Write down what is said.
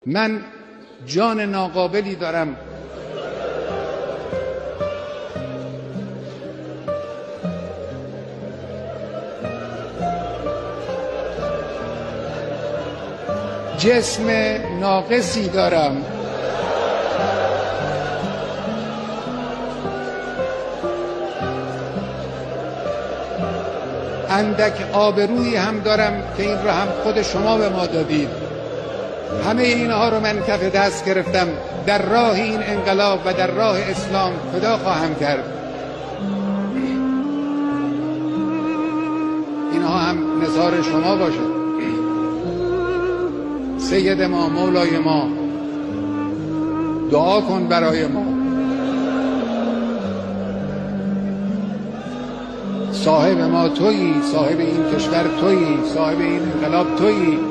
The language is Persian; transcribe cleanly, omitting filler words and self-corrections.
من جان ناقابلی دارم. جسم ناقصی دارم. اندک آبرویی هم دارم که این را هم خود شما به ما دادید. همه اینها رو من کف دست گرفتم، در راه این انقلاب و در راه اسلام فدا خواهم کرد. اینها هم نثار شما باشه. سید ما، مولای ما، دعا کن برای ما. صاحب ما تویی، صاحب این کشور تویی، صاحب این انقلاب تویی.